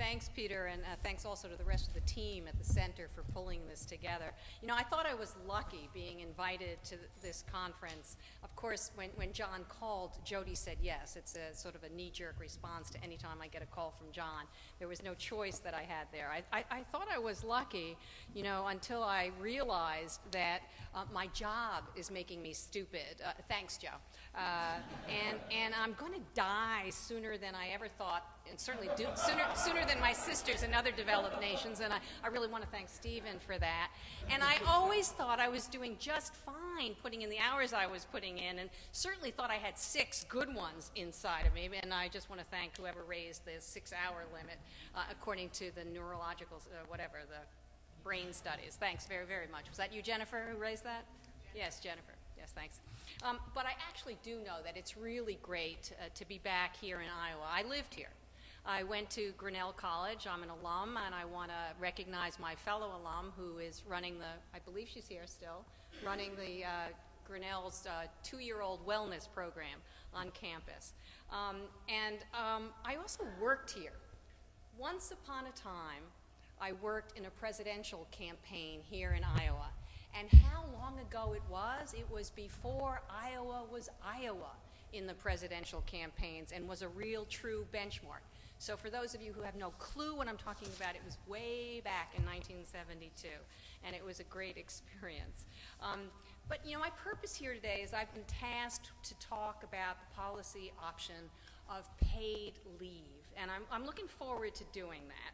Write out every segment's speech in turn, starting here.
Thanks, Peter, and thanks also to the rest of the team at the center for pulling this together. You know, I thought I was lucky being invited to this conference. Of course, when John called, Jodie said yes. It's a sort of a knee-jerk response to any time I get a call from John. There was no choice that I had there. I thought I was lucky, you know, until I realized that my job is making me stupid. Thanks, Joe. And I'm going to die sooner than I ever thought, and certainly sooner than my sisters in other developed nations, and I really want to thank Stephen for that. And I always thought I was doing just fine putting in the hours I was putting in, and certainly thought I had 6 good ones inside of me, and I just want to thank whoever raised the 6-hour limit according to the neurological, whatever, the brain studies. Thanks very, very much. Was that you, Jennifer, who raised that? Yes, Jennifer. Yes, thanks. But I actually do know that it's really great to be back here in Iowa. I lived here. I went to Grinnell College. I'm an alum, and I want to recognize my fellow alum who is running the, I believe she's here still, running the Grinnell's 2-year-old wellness program on campus. I also worked here. Once upon a time, I worked in a presidential campaign here in Iowa. And how long ago it was before Iowa was Iowa in the presidential campaigns and was a real true benchmark. So for those of you who have no clue what I'm talking about, it was way back in 1972, and it was a great experience. But you know, my purpose here today is I've been tasked to talk about the policy option of paid leave, and I'm looking forward to doing that.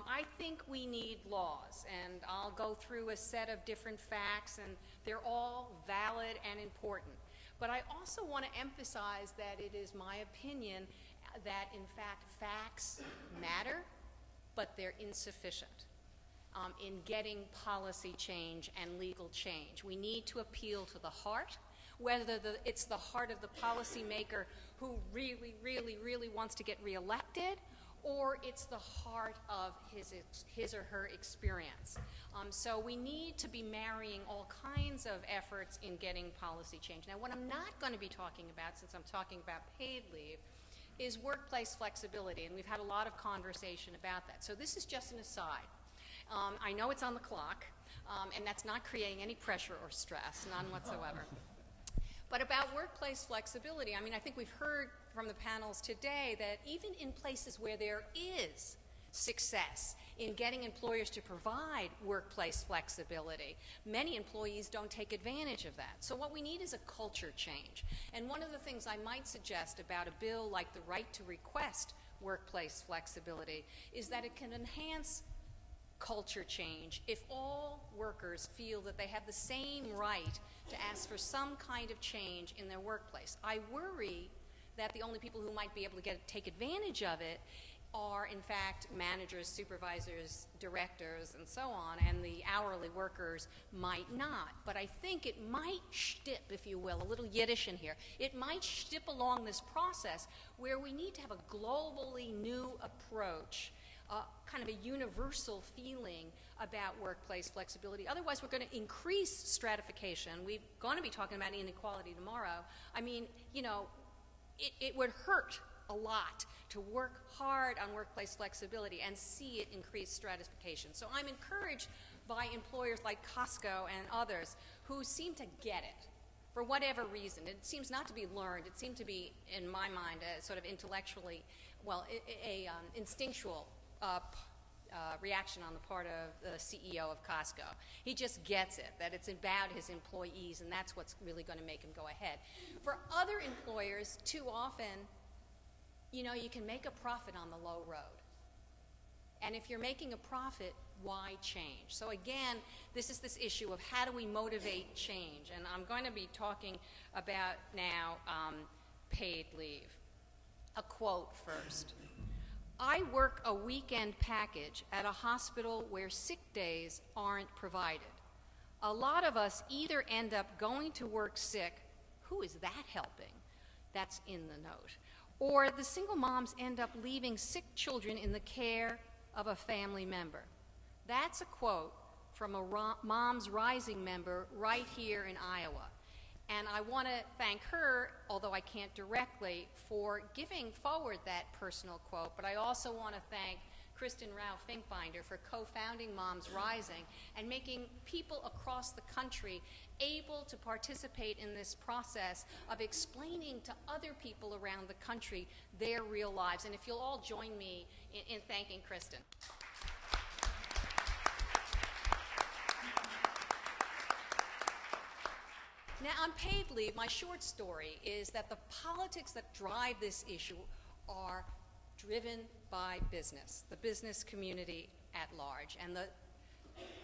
I think we need laws, and I'll go through a set of different facts, and they're all valid and important. But I also want to emphasize that it is my opinion that, in fact, facts matter, but they're insufficient in getting policy change and legal change. We need to appeal to the heart, whether it's the heart of the policymaker who really, really, really wants to get reelected, or it's the heart of his or her experience. So we need to be marrying all kinds of efforts in getting policy change. Now, what I'm not going to be talking about, since I'm talking about paid leave, is workplace flexibility, and we've had a lot of conversation about that. So this is just an aside. I know it's on the clock, and that's not creating any pressure or stress, none whatsoever. But about workplace flexibility, I mean, I think we've heard from the panels today that even in places where there is success in getting employers to provide workplace flexibility, many employees don't take advantage of that. So what we need is a culture change. And one of the things I might suggest about a bill like the right to request workplace flexibility is that it can enhance culture change if all workers feel that they have the same right to ask for some kind of change in their workplace. I worry that the only people who might be able to take advantage of it are, in fact, managers, supervisors, directors, and so on, and the hourly workers might not. But I think it might stip, if you will, a little Yiddish in here, it might stip along this process where we need to have a globally new approach, kind of a universal feeling about workplace flexibility. Otherwise, we're going to increase stratification. We're going to be talking about inequality tomorrow. I mean, you know, it would hurt a lot to work hard on workplace flexibility and see it increase stratification. So I'm encouraged by employers like Costco and others who seem to get it for whatever reason. It seems not to be learned. It seemed to be, in my mind, a sort of intellectually, well, instinctual reaction on the part of the CEO of Costco. He just gets it, that it's about his employees, and that's what's really going to make him go ahead. For other employers, too often, you know, you can make a profit on the low road. And if you're making a profit, why change? So again, this is this issue of how do we motivate change? And I'm going to be talking about now paid leave. A quote first. I work a weekend package at a hospital where sick days aren't provided. A lot of us either end up going to work sick, who is that helping? That's in the note. Or the single moms end up leaving sick children in the care of a family member. That's a quote from a Moms Rising member right here in Iowa. And I want to thank her, although I can't directly, for giving forward that personal quote, but I also want to thank Kristen Rao Finkbinder for co-founding Moms Rising and making people across the country able to participate in this process of explaining to other people around the country their real lives. And if you'll all join me in thanking Kristen. Now, on paid leave, my short story is that the politics that drive this issue are driven by business, the business community at large. And the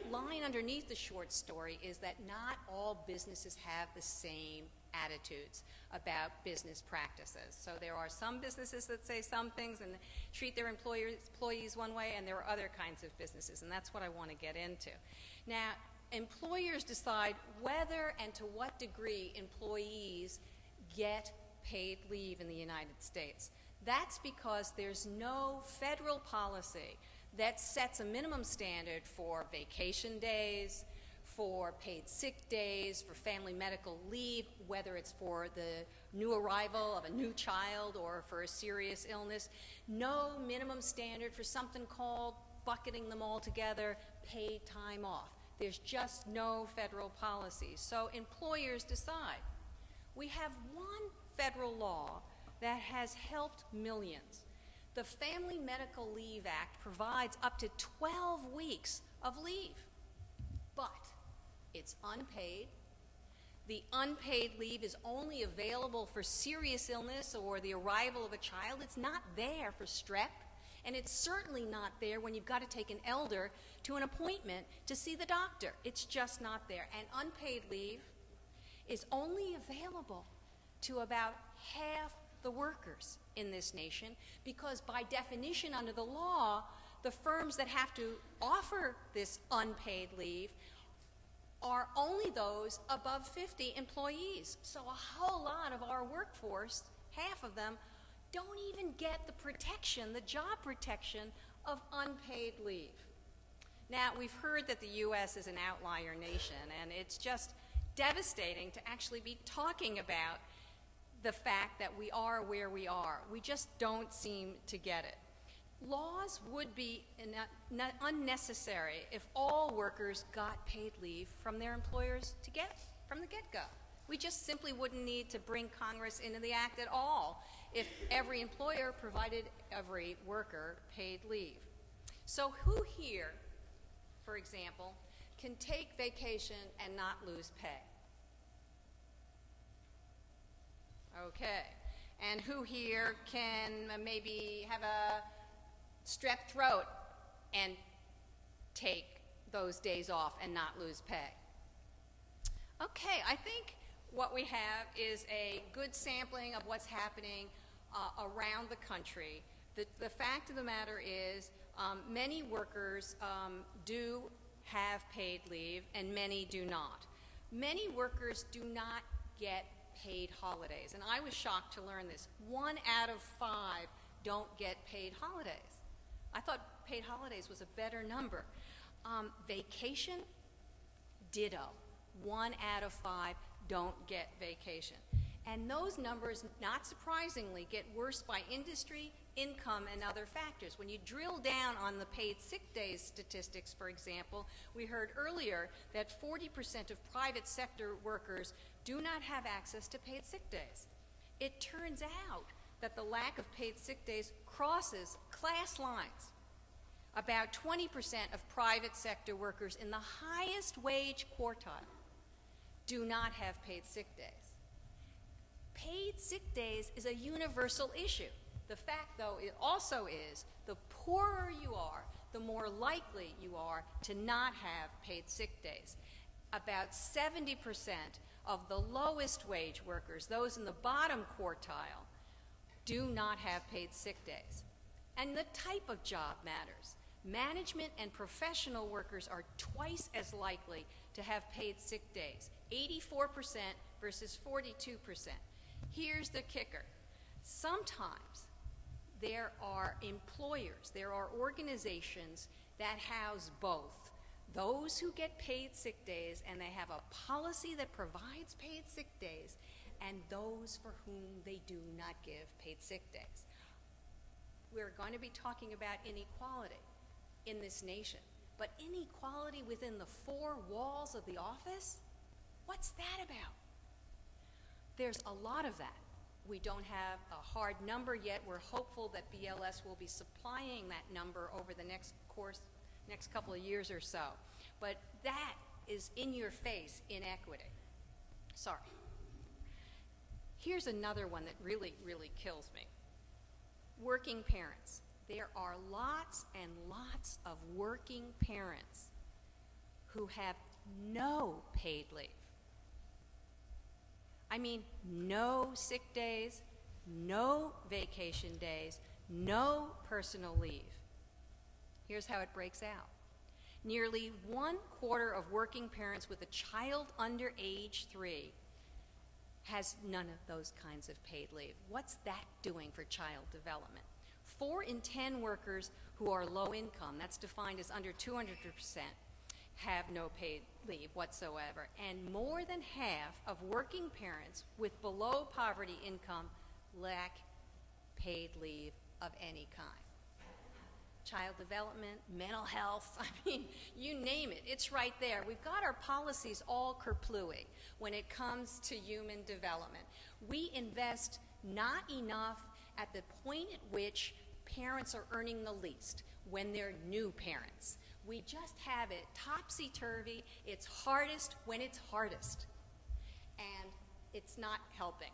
line underneath the short story is that not all businesses have the same attitudes about business practices. So there are some businesses that say some things and treat their employees one way, and there are other kinds of businesses, and that's what I want to get into. Now, employers decide whether and to what degree employees get paid leave in the United States. That's because there's no federal policy that sets a minimum standard for vacation days, for paid sick days, for family medical leave, whether it's for the new arrival of a new child or for a serious illness. No minimum standard for something called bucketing them all together, paid time off. There's just no federal policy. So employers decide. We have one federal law that has helped millions. The Family Medical Leave Act provides up to 12 weeks of leave, but it's unpaid. The unpaid leave is only available for serious illness or the arrival of a child. It's not there for strep, and it's certainly not there when you've got to take an elder to an appointment to see the doctor. It's just not there. And unpaid leave is only available to about half the workers in this nation because by definition under the law, the firms that have to offer this unpaid leave are only those above 50 employees. So a whole lot of our workforce, half of them, don't even get the protection, the job protection of unpaid leave. Now, we've heard that the U.S. is an outlier nation, and it's just devastating to actually be talking about the fact that we are where we are. We just don't seem to get it. Laws would be unnecessary if all workers got paid leave from their employers from the get-go. We just simply wouldn't need to bring Congress into the act at all if every employer provided every worker paid leave. So who here, for example, can take vacation and not lose pay? Okay. And who here can maybe have a strep throat and take those days off and not lose pay? Okay, I think what we have is a good sampling of what's happening around the country. The fact of the matter is many workers do have paid leave and many do not. Many workers do not get paid holidays, and I was shocked to learn this. 1 out of 5 don't get paid holidays. I thought paid holidays was a better number. Vacation, ditto. 1 out of 5 don't get vacation. And those numbers, not surprisingly, get worse by industry, income, and other factors. When you drill down on the paid sick days statistics, for example, we heard earlier that 40% of private sector workers do not have access to paid sick days. It turns out that the lack of paid sick days crosses class lines. About 20% of private sector workers in the highest wage quartile do not have paid sick days. Paid sick days is a universal issue. The fact, though, it also is the poorer you are, the more likely you are to not have paid sick days. About 70% of the lowest wage workers, those in the bottom quartile, do not have paid sick days. And the type of job matters. Management and professional workers are twice as likely to have paid sick days, 84% versus 42%. Here's the kicker. Sometimes there are employers, there are organizations that house both those who get paid sick days and they have a policy that provides paid sick days and those for whom they do not give paid sick days. we're going to be talking about inequality in this nation. But inequality within the four walls of the office? What's that about? There's a lot of that. We don't have a hard number yet. We're hopeful that BLS will be supplying that number over the next couple of years or so. But that is in your face inequity. Sorry. Here's another one that really, really kills me. Working parents. There are lots and lots of working parents who have no paid leave. I mean, no sick days, no vacation days, no personal leave. Here's how it breaks out. Nearly 1/4 of working parents with a child under age 3 has none of those kinds of paid leave. What's that doing for child development? 4 in 10 workers who are low income, that's defined as under 200%, have no paid leave whatsoever. And more than half of working parents with below poverty income lack paid leave of any kind. Child development, mental health, I mean, you name it, it's right there. We've got our policies all kerplooey when it comes to human development. We invest not enough at the point at which parents are earning the least, when they're new parents. We just have it topsy-turvy. It's hardest when it's hardest, and it's not helping.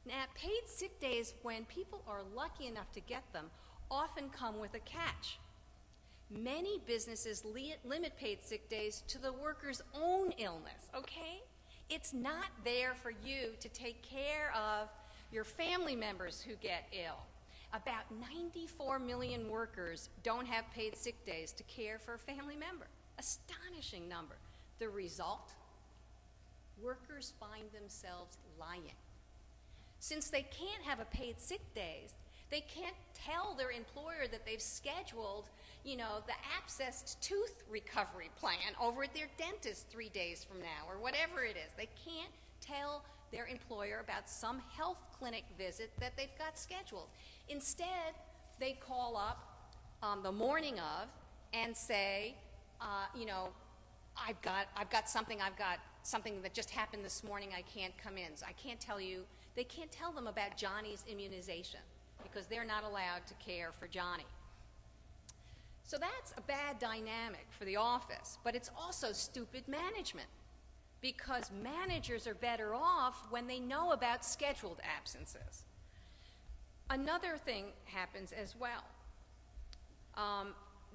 Now, paid sick days, when people are lucky enough to get them, often come with a catch. Many businesses limit paid sick days to the worker's own illness, okay? It's not there for you to take care of your family members who get ill. About 94 million workers don't have paid sick days to care for a family member. Astonishing number. The result? Workers find themselves lying. Since they can't have a paid sick days, they can't tell their employer that they've scheduled, the abscessed tooth recovery plan over at their dentist 3 days from now, or whatever it is. They can't tell their employer about some health clinic visit that they've got scheduled. Instead, they call up the morning of and say, I've got something that just happened this morning, I can't come in. So I can't tell you, they can't tell them about Johnny's immunization because they're not allowed to care for Johnny. So that's a bad dynamic for the office, but it's also stupid management, because managers are better off when they know about scheduled absences. Another thing happens as well.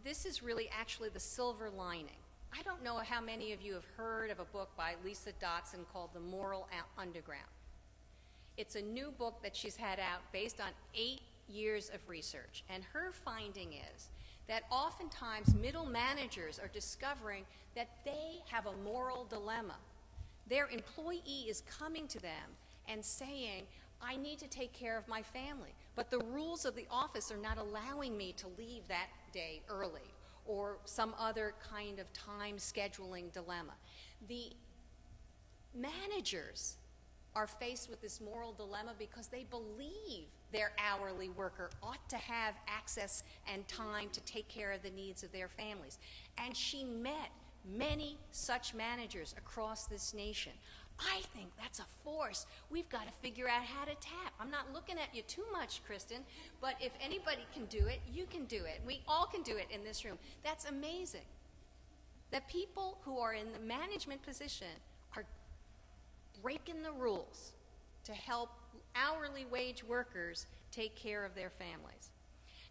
This is really actually the silver lining. I don't know how many of you have heard of a book by Lisa Dotson called The Moral Underground. It's a new book that she's had out based on 8 years of research, and her finding is that oftentimes middle managers are discovering that they have a moral dilemma. Their employee is coming to them and saying, I need to take care of my family, but the rules of the office are not allowing me to leave that day early, or some other kind of time scheduling dilemma. The managers are faced with this moral dilemma because they believe their hourly worker ought to have access and time to take care of the needs of their families. And she met many such managers across this nation. I think that's a force we've got to figure out how to tap. I'm not looking at you too much, Kristen, but if anybody can do it, you can do it. We all can do it in this room. That's amazing. That people who are in the management position are breaking the rules to help hourly wage workers take care of their families.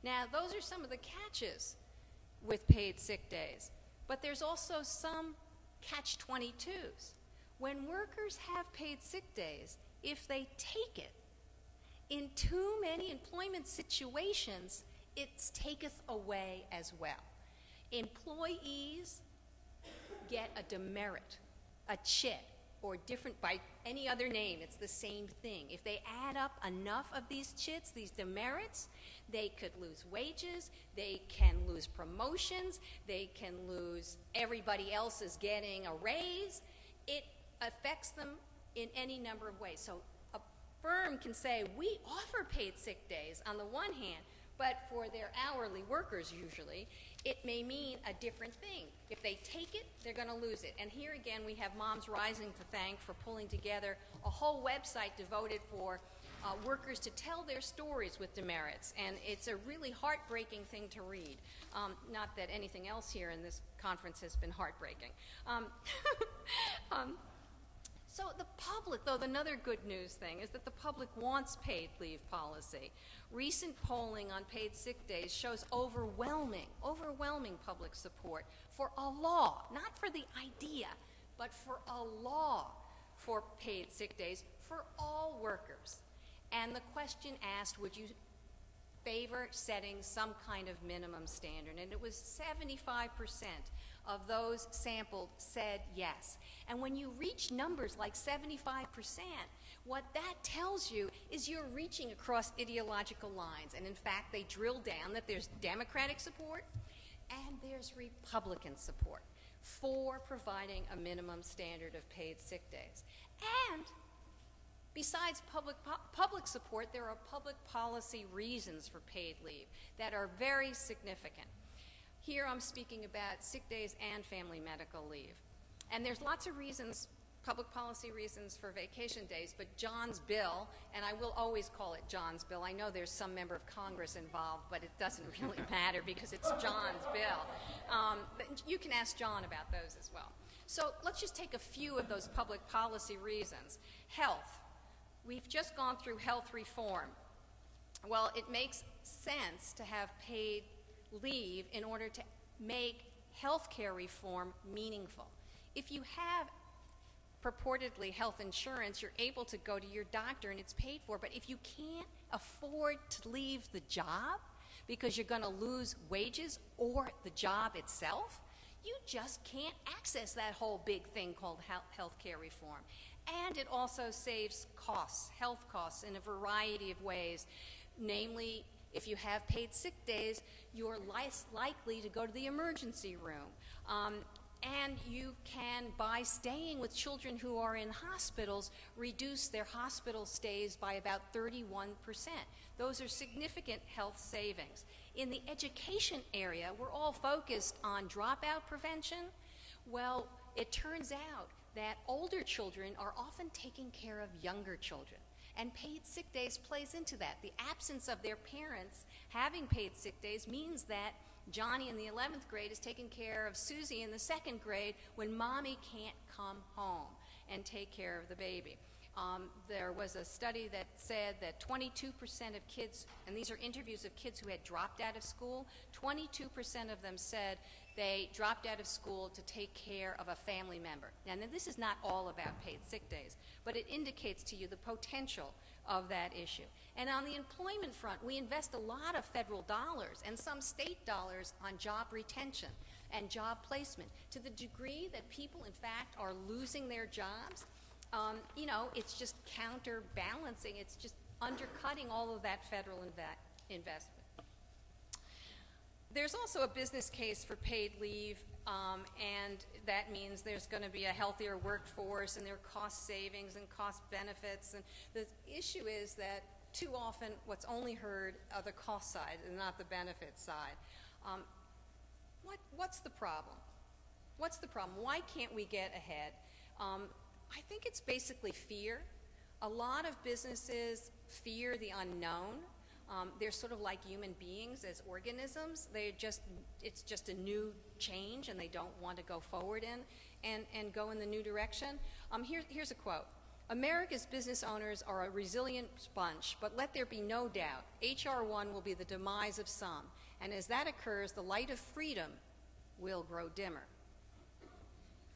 Now, those are some of the catches with paid sick days, but there's also some catch-22s. When workers have paid sick days, if they take it, in too many employment situations, it taketh away as well. Employees get a demerit, a chit, or different by any other name, it's the same thing. If they add up enough of these chits, these demerits, they could lose wages, they can lose promotions, they can lose everybody else is getting a raise. It affects them in any number of ways. So a firm can say, we offer paid sick days on the one hand, But for their hourly workers, usually, it may mean a different thing. If they take it, they're going to lose it. And here again, we have Moms Rising to thank for pulling together a whole website devoted for workers to tell their stories with demerits. And it's a really heartbreaking thing to read. Not that anything else here in this conference has been heartbreaking. So the public, though, another good news thing is that the public wants paid leave policy. Recent polling on paid sick days shows overwhelming public support for a law, not for the idea, but for a law for paid sick days for all workers. And the question asked, would you favor setting some kind of minimum standard? And it was 75% of those sampled said yes. And when you reach numbers like 75%, what that tells you is you're reaching across ideological lines. And in fact, they drill down that there's Democratic support and there's Republican support for providing a minimum standard of paid sick days. And besides public support, there are public policy reasons for paid leave that are very significant. Here I'm speaking about sick days and family medical leave. And there's lots of reasons, public policy reasons for vacation days, but John's bill, and I will always call it John's bill. I know there's some member of Congress involved, but it doesn't really matter because it's John's bill. But you can ask John about those as well. So let's just take a few of those public policy reasons. Health. We've just gone through health reform. Well, it makes sense to have paid leave in order to make health care reform meaningful. If you have purportedly health insurance, you're able to go to your doctor and it's paid for, but if you can't afford to leave the job because you're going to lose wages or the job itself, you just can't access that whole big thing called health care reform. And it also saves costs, health costs, in a variety of ways. Namely, if you have paid sick days, you're less likely to go to the emergency room. And you can, by staying with children who are in hospitals, reduce their hospital stays by about 31%. Those are significant health savings. In the education area, we're all focused on dropout prevention. Well, it turns out that older children are often taking care of younger children. And paid sick days plays into that. The absence of their parents having paid sick days means that Johnny in the 11th grade is taking care of Susie in the 2nd grade when mommy can't come home and take care of the baby. There was a study that said that 22% of kids, and these are interviews of kids who had dropped out of school, 22% of them said they dropped out of school to take care of a family member. Now, this is not all about paid sick days, but it indicates to you the potential of that issue. And on the employment front, we invest a lot of federal dollars and some state dollars on job retention and job placement. To the degree that people, in fact, are losing their jobs, you know, it's just counterbalancing, it's just undercutting all of that federal investment. There's also a business case for paid leave, and that means there's going to be a healthier workforce and there are cost savings and cost benefits. And the issue is that too often what's only heard are the cost side and not the benefit side. What's the problem? What's the problem? Why can't we get ahead? I think it's basically fear. A lot of businesses fear the unknown. They're sort of like human beings as organisms. It's just a new change and they don't want to go forward and go in the new direction. Here's a quote. America's business owners are a resilient bunch, but let there be no doubt, H.R. 1 will be the demise of some. And as that occurs, the light of freedom will grow dimmer.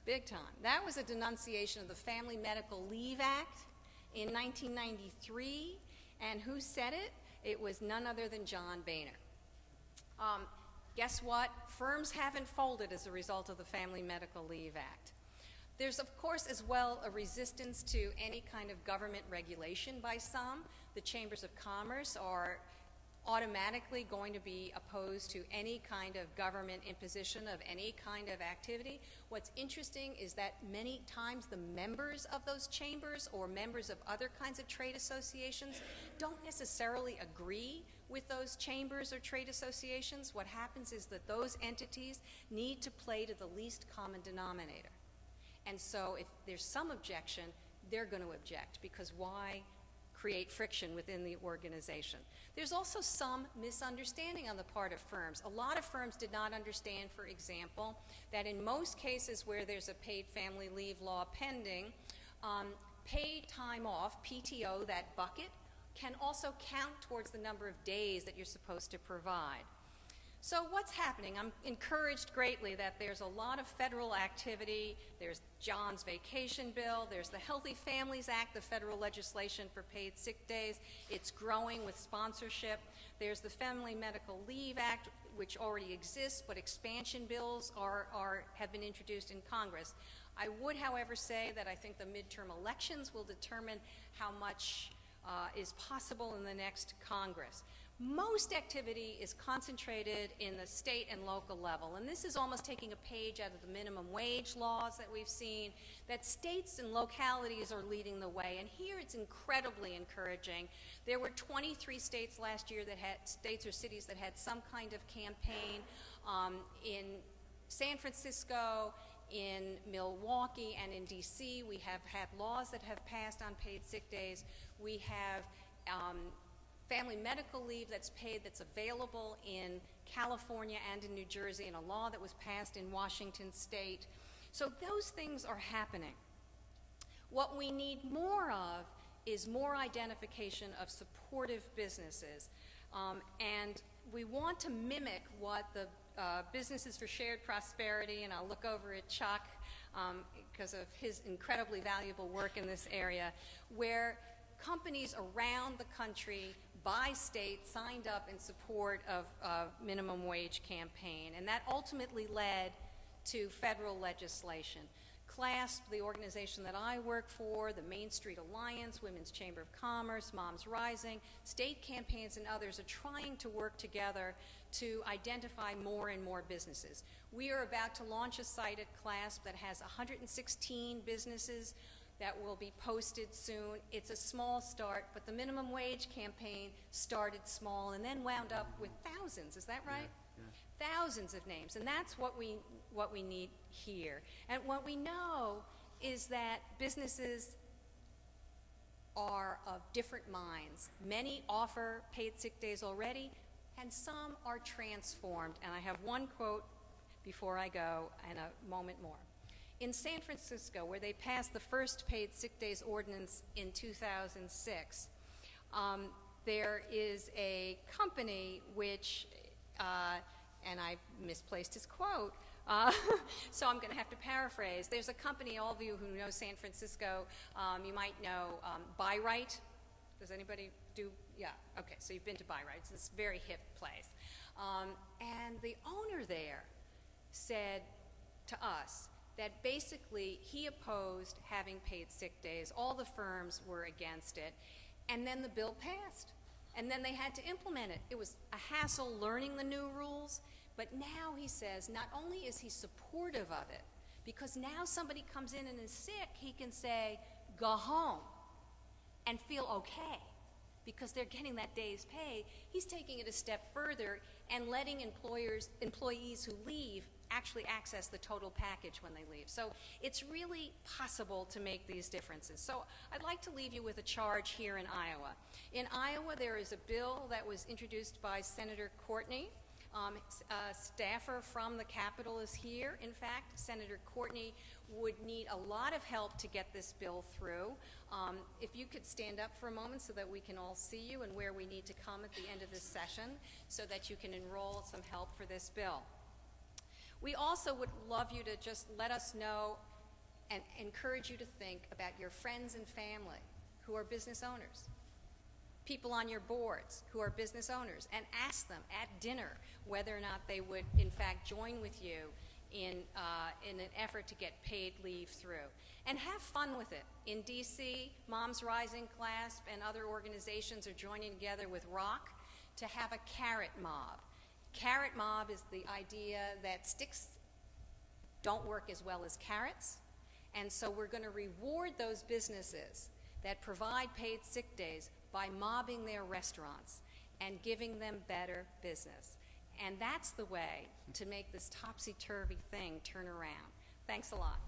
Big time. That was a denunciation of the Family Medical Leave Act in 1993. And who said it? It was none other than John Boehner. Guess what? Firms haven't folded as a result of the Family Medical Leave Act. There's, of course, as well, a resistance to any kind of government regulation by some. The chambers of commerce are automatically going to be opposed to any kind of government imposition of any kind of activity. What's interesting is that many times the members of those chambers or members of other kinds of trade associations don't necessarily agree with those chambers or trade associations, what happens is that those entities need to play to the least common denominator. And so if there's some objection, they're going to object, because why create friction within the organization? There's also some misunderstanding on the part of firms. A lot of firms did not understand, for example, that in most cases where there's a paid family leave law pending, paid time off, PTO, that bucket, can also count towards the number of days that you're supposed to provide. So what's happening? I'm encouraged greatly that there's a lot of federal activity. There's John's vacation bill. There's the Healthy Families Act, the federal legislation for paid sick days. It's growing with sponsorship. There's the Family Medical Leave Act, which already exists, but expansion bills have been introduced in Congress. I would, however, say that I think the midterm elections will determine how much is possible in the next Congress. Most activity is concentrated in the state and local level, and this is almost taking a page out of the minimum wage laws that we've seen, that states and localities are leading the way, and here it's incredibly encouraging. There were 23 states last year that had, states or cities that had some kind of campaign. In San Francisco, in Milwaukee, and in DC, we have had laws that have passed on paid sick days. We have family medical leave that's paid, that's available in California and in New Jersey, and a law that was passed in Washington State. So those things are happening. What we need more of is more identification of supportive businesses. And we want to mimic what the Businesses for Shared Prosperity, and I'll look over at Chuck because of his incredibly valuable work in this area, where companies around the country by state signed up in support of a minimum wage campaign, and that ultimately led to federal legislation. CLASP, the organization that I work for, the Main Street Alliance, Women's Chamber of Commerce, Moms Rising, state campaigns and others are trying to work together to identify more and more businesses. We are about to launch a site at CLASP that has 116 businesses that will be posted soon. It's a small start, but the minimum wage campaign started small and then wound up with thousands. Is that right? Yeah. Thousands of names, and that's what we need here. And what we know is that businesses are of different minds. Many offer paid sick days already, and some are transformed. And I have one quote before I go and a moment more. In San Francisco, where they passed the first paid sick days ordinance in 2006, there is a company which, and I misplaced his quote, so I'm going to have to paraphrase. There's a company, all of you who know San Francisco, you might know Buy-Right. Does anybody do? Yeah, okay, so you've been to Buy-Right. It's this very hip place. And the owner there said to us that basically he opposed having paid sick days. All the firms were against it. And then the bill passed. And then they had to implement it. It was a hassle learning the new rules. But now he says not only is he supportive of it, because now somebody comes in and is sick, he can say, go home and feel okay because they're getting that day's pay. He's taking it a step further and letting employees who leave actually access the total package when they leave. So it's really possible to make these differences. So I'd like to leave you with a charge here in Iowa. In Iowa, there is a bill that was introduced by Senator Courtney. A staffer from the Capitol is here. In fact, Senator Courtney would need a lot of help to get this bill through. If you could stand up for a moment so that we can all see you and where we need to come at the end of this session so that you can enroll some help for this bill. We also would love you to just let us know and encourage you to think about your friends and family who are business owners, people on your boards who are business owners, and ask them at dinner whether or not they would, in fact, join with you in an effort to get paid leave through. And have fun with it. In DC, Moms Rising, CLASP, and other organizations are joining together with ROC to have a carrot mob. Carrot mob is the idea that sticks don't work as well as carrots, and so we're going to reward those businesses that provide paid sick days by mobbing their restaurants. and giving them better business. And that's the way to make this topsy-turvy thing turn around. Thanks a lot.